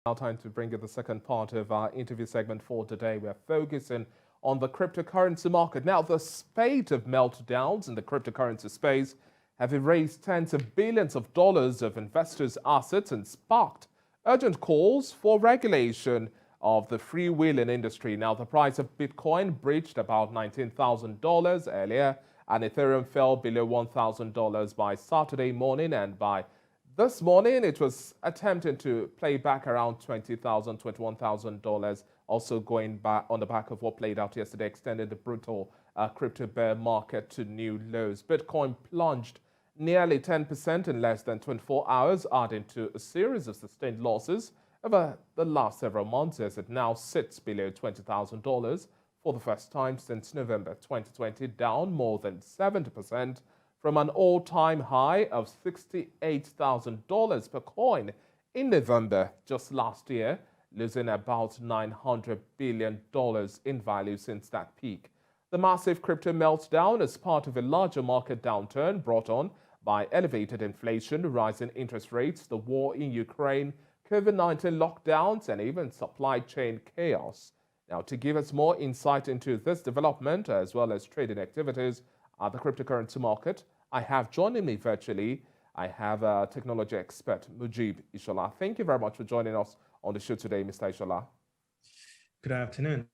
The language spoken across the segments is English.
Now time to bring you the second part of our interview segment for today. We're focusing on the cryptocurrency market. Now, the spate of meltdowns in the cryptocurrency space have erased tens of billions of dollars of investors' assets and sparked urgent calls for regulation of the freewheeling industry. Now, the price of Bitcoin breached about $19,000 earlier, and Ethereum fell below $1,000 by Saturday morning, and by this morning, it was attempting to play back around $20,000, $21,000, also going back on the back of what played out yesterday, extending the brutal crypto bear market to new lows. Bitcoin plunged nearly 10% in less than 24 hours, adding to a series of sustained losses over the last several months, as it now sits below $20,000 for the first time since November 2020, down more than 70% from an all-time high of $68,000 per coin in November just last year, losing about $900 billion in value since that peak. The massive crypto meltdown is part of a larger market downturn brought on by elevated inflation, rising interest rates, the war in Ukraine, COVID-19 lockdowns, and even supply chain chaos. Now, to give us more insight into this development, as well as trading activities at the cryptocurrency market, I have joining me virtually, I have technology expert Mujib Ishola. Thank you very much for joining us on the show today, Mr. Ishola. Good afternoon.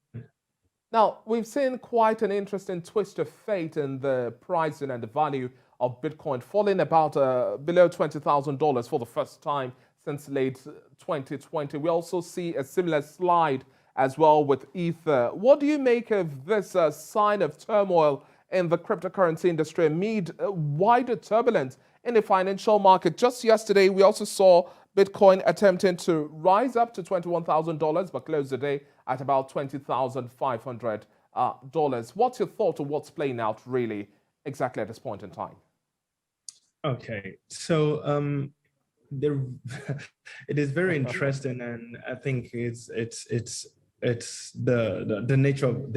Now, we've seen quite an interesting twist of fate in the pricing and the value of Bitcoin, falling about below $20,000 for the first time since late 2020. We also see a similar slide as well with Ether. What do you make of this sign of turmoil in the cryptocurrency industry amid wider turbulence in the financial market? Just yesterday, we also saw Bitcoin attempting to rise up to $21,000, but closed the day at about $20,500. What's your thought on what's playing out really exactly at this point in time? Okay, so there, it is very interesting, and I think it's the nature of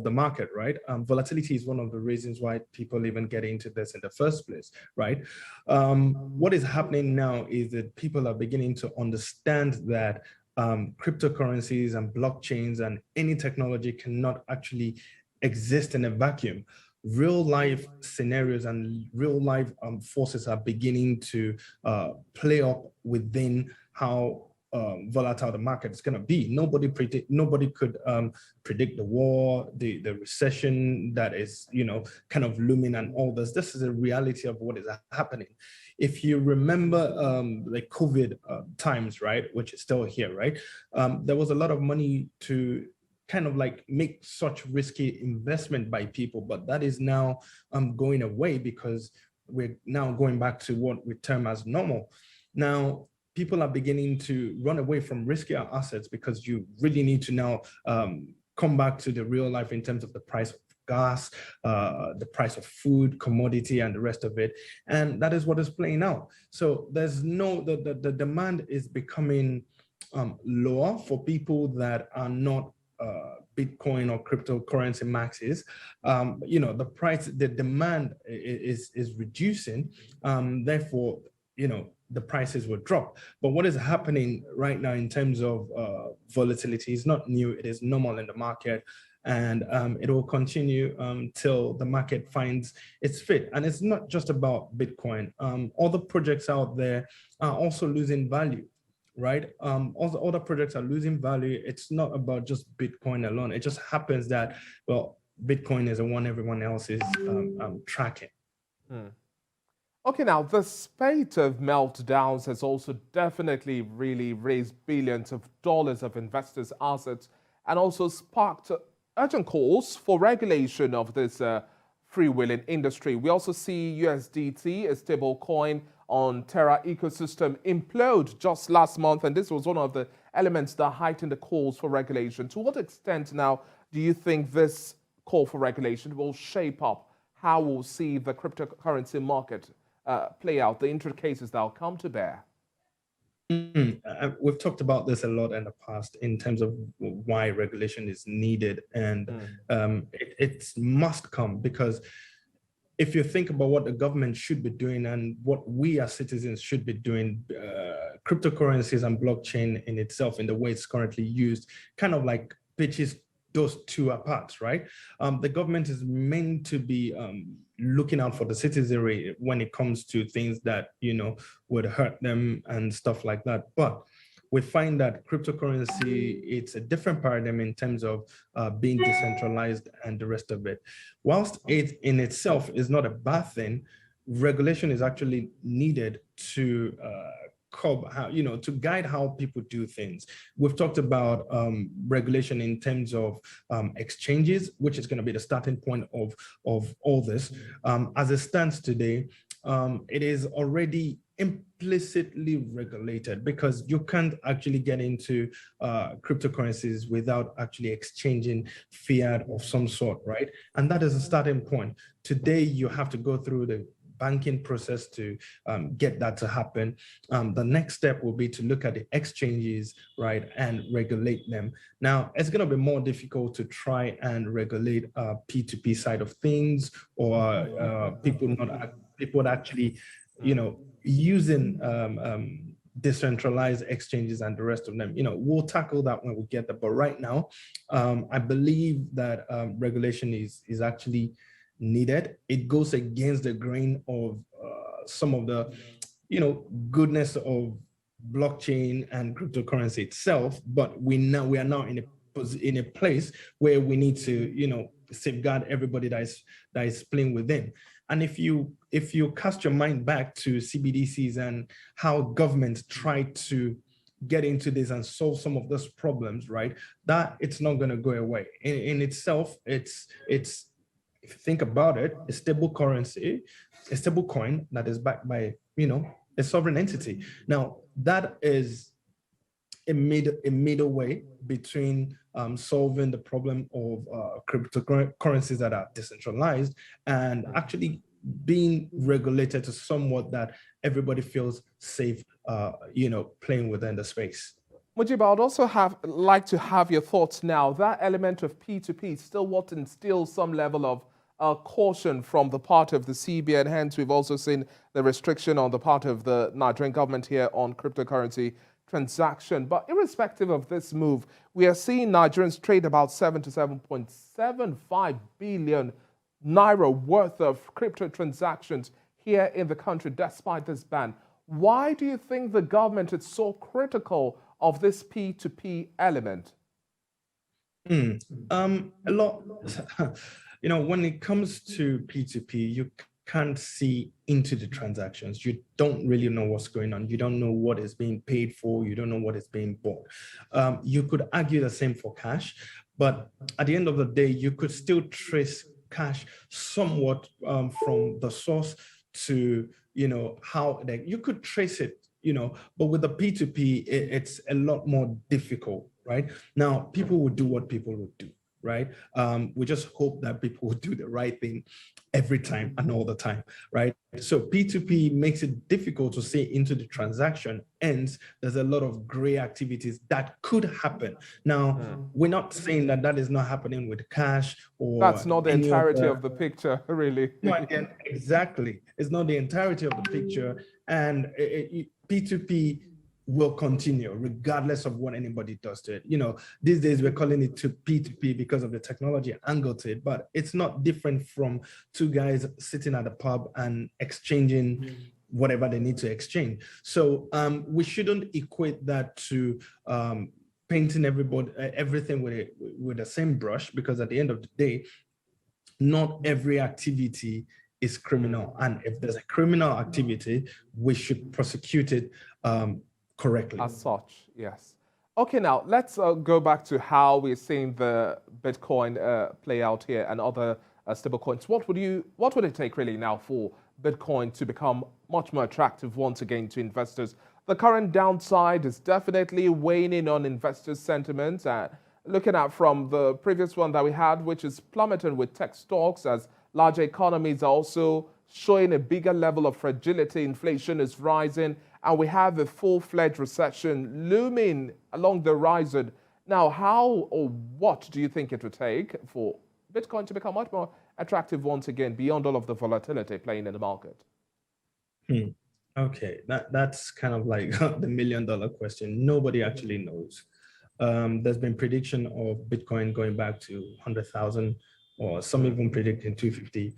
the market, right? Volatility is one of the reasons why people even get into this in the first place, right? What is happening now is that people are beginning to understand that cryptocurrencies and blockchains and any technology cannot actually exist in a vacuum. Real life scenarios and real life forces are beginning to play up within how volatile the market is going to be. Nobody could predict the war, the recession that is, kind of looming, and all this. This is a reality of what is happening. If you remember the COVID times, right, which is still here, right, there was a lot of money to kind of like make such risky investment by people, but that is now going away because we're now going back to what we term as normal. Now, people are beginning to run away from riskier assets because you really need to now come back to the real life in terms of the price of gas, the price of food, commodity, and the rest of it. And that is what is playing out. So there's the demand is becoming lower for people that are not Bitcoin or cryptocurrency maxes. The demand is reducing. Therefore, the prices will drop. But what is happening right now in terms of volatility is not new. It is normal in the market, and it will continue till the market finds its fit. And it's not just about Bitcoin. Other projects out there are also losing value, right? Also, other projects are losing value. It's not about just Bitcoin alone. It just happens that, well, Bitcoin is the one everyone else is tracking. Okay, now the spate of meltdowns has also definitely really raised billions of dollars of investors' assets and also sparked urgent calls for regulation of this freewheeling industry. We also see USDT, a stable coin on Terra ecosystem, implode just last month, and this was one of the elements that heightened the calls for regulation. To what extent now do you think this call for regulation will shape up how we'll see the cryptocurrency market play out, the intricacies that will come to bear? We've talked about this a lot in the past in terms of why regulation is needed, and it must come because if you think about what the government should be doing and what we as citizens should be doing, cryptocurrencies and blockchain in itself, in the way it's currently used, kind of like pitches those two apart, right? The government is meant to be looking out for the citizenry when it comes to things that, would hurt them and stuff like that. But we find that cryptocurrency, it's a different paradigm in terms of being decentralized and the rest of it. Whilst it in itself is not a bad thing, regulation is actually needed to curb how, to guide how people do things. We've talked about regulation in terms of exchanges, which is going to be the starting point of all this. As it stands today, it is already implicitly regulated, because you can't actually get into cryptocurrencies without actually exchanging fiat of some sort, right? And that is a starting point. Today, you have to go through the banking process to get that to happen. The next step will be to look at the exchanges, right, and regulate them. Now, it's going to be more difficult to try and regulate P2P side of things, or people actually, using decentralized exchanges and the rest of them. We'll tackle that when we get there. But right now, I believe that regulation is actually needed. It goes against the grain of some of the, goodness of blockchain and cryptocurrency itself. But we are now in a place where we need to, safeguard everybody that is playing within. And if you cast your mind back to CBDCs and how governments try to get into this and solve some of those problems, right? That it's not going to go away. In itself, it's if you think about it, a stable currency, a stable coin that is backed by, a sovereign entity. Now, that is a middle way between solving the problem of cryptocurrencies that are decentralized and actually being regulated to somewhat that everybody feels safe, playing within the space. Mujib, I'd also like to have your thoughts now. That element of P2P is still what instills some level of caution from the part of the CBN. Hence, we've also seen the restriction on the part of the Nigerian government here on cryptocurrency transaction. But irrespective of this move, we are seeing Nigerians trade about 7 to 7.75 billion naira worth of crypto transactions here in the country despite this ban. Why do you think the government is so critical of this P2P element? A lot. When it comes to P2P, you can't see into the transactions. You don't really know what's going on. You don't know what is being paid for. You don't know what is being bought. You could argue the same for cash, but at the end of the day, you could still trace cash somewhat from the source to, how you could trace it, but with the P2P, it's a lot more difficult, right? Now, people will do what people would do, right? We just hope that people will do the right thing every time and all the time, right? So P2P makes it difficult to see into the transaction, and there's a lot of gray activities that could happen. Now, we're not saying that is not happening with cash or... That's not the entirety of the picture, really. No, again, exactly. It's not the entirety of the picture, and P2P will continue regardless of what anybody does to it. These days we're calling it P2P because of the technology angle to it, but it's not different from two guys sitting at a pub and exchanging whatever they need to exchange. So we shouldn't equate that to painting everything with the same brush, because at the end of the day, not every activity is criminal. And if there's a criminal activity, we should prosecute it correctly. As such, yes. Okay, now let's go back to how we're seeing the Bitcoin play out here and other stable coins. What would it take really now for Bitcoin to become much more attractive once again to investors? The current downside is definitely weighing in on investors' sentiments. Looking at from the previous one that we had, which is plummeting with tech stocks, as larger economies are also showing a bigger level of fragility. Inflation is rising, and we have a full-fledged recession looming along the horizon. Now, how or what do you think it would take for Bitcoin to become much more attractive once again, beyond all of the volatility playing in the market? Okay, that's kind of like the million-dollar question. Nobody actually knows. There's been prediction of Bitcoin going back to 100,000, or some even predicting 250.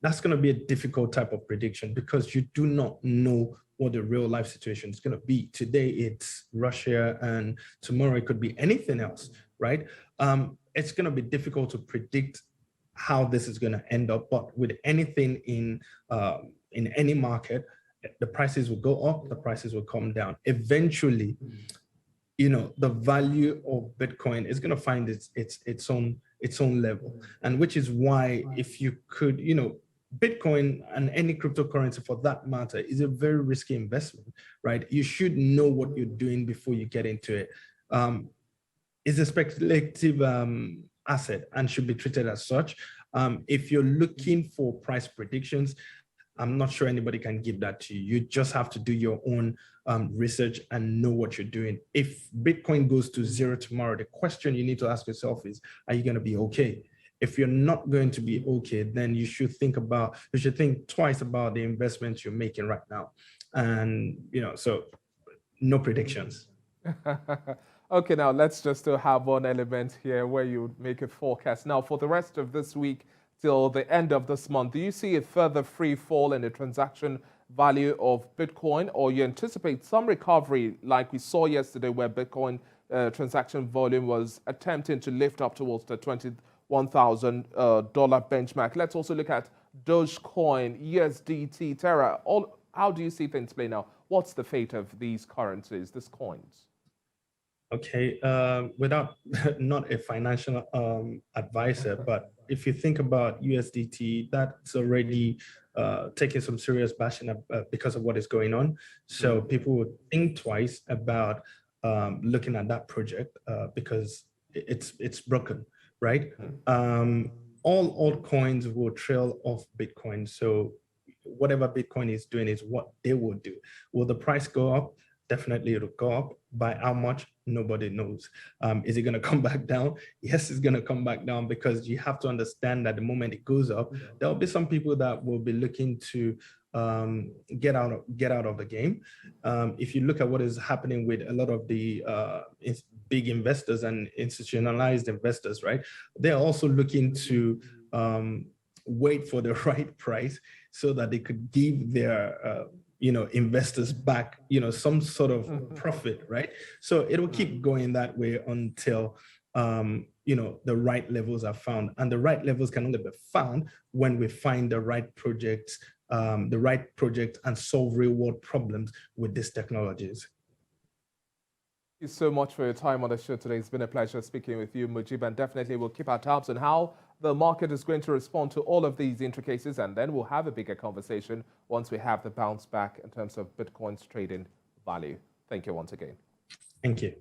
That's going to be a difficult type of prediction because you do not know what the real life situation is going to be. Today it's Russia, and tomorrow it could be anything else, right? It's going to be difficult to predict how this is going to end up. But with anything in any market, the prices will go up, the prices will come down. Eventually, the value of Bitcoin is going to find its own level, and which is why, if you could, Bitcoin and any cryptocurrency for that matter is a very risky investment, right? You should know what you're doing before you get into it. It's a speculative asset and should be treated as such. If you're looking for price predictions, I'm not sure anybody can give that to you. You just have to do your own research and know what you're doing. If Bitcoin goes to zero tomorrow, the question you need to ask yourself is, are you going to be okay? If you're not going to be okay, then you should think twice about the investments you're making right now. And, so no predictions. Okay, now let's just have one element here where you make a forecast. Now, for the rest of this week till the end of this month, do you see a further free fall in the transaction value of Bitcoin, or you anticipate some recovery like we saw yesterday, where Bitcoin transaction volume was attempting to lift up towards the $21,000 benchmark? Let's also look at Dogecoin, USDT, Terra. How do you see things play now? What's the fate of these currencies, these coins? Okay, without not a financial advisor, but if you think about USDT, that's already taking some serious bashing because of what is going on. So people would think twice about looking at that project because it's broken, right? All altcoins will trail off Bitcoin. So whatever Bitcoin is doing is what they will do. Will the price go up? Definitely it'll go up. By how much? Nobody knows. Is it going to come back down? Yes, it's going to come back down, because you have to understand that the moment it goes up, there'll be some people that will be looking to get out of the game. If you look at what is happening with a lot of the big investors and institutionalized investors, right? They're also looking to wait for the right price so that they could give their investors back, some sort of profit, right? So it will keep going that way until, the right levels are found. And the right levels can only be found when we find the right project and solve real world problems with these technologies. Thank you so much for your time on the show today. It's been a pleasure speaking with you, Mujib, and definitely we'll keep our tabs on how the market is going to respond to all of these intricacies, and then we'll have a bigger conversation once we have the bounce back in terms of Bitcoin's trading value. Thank you once again. Thank you.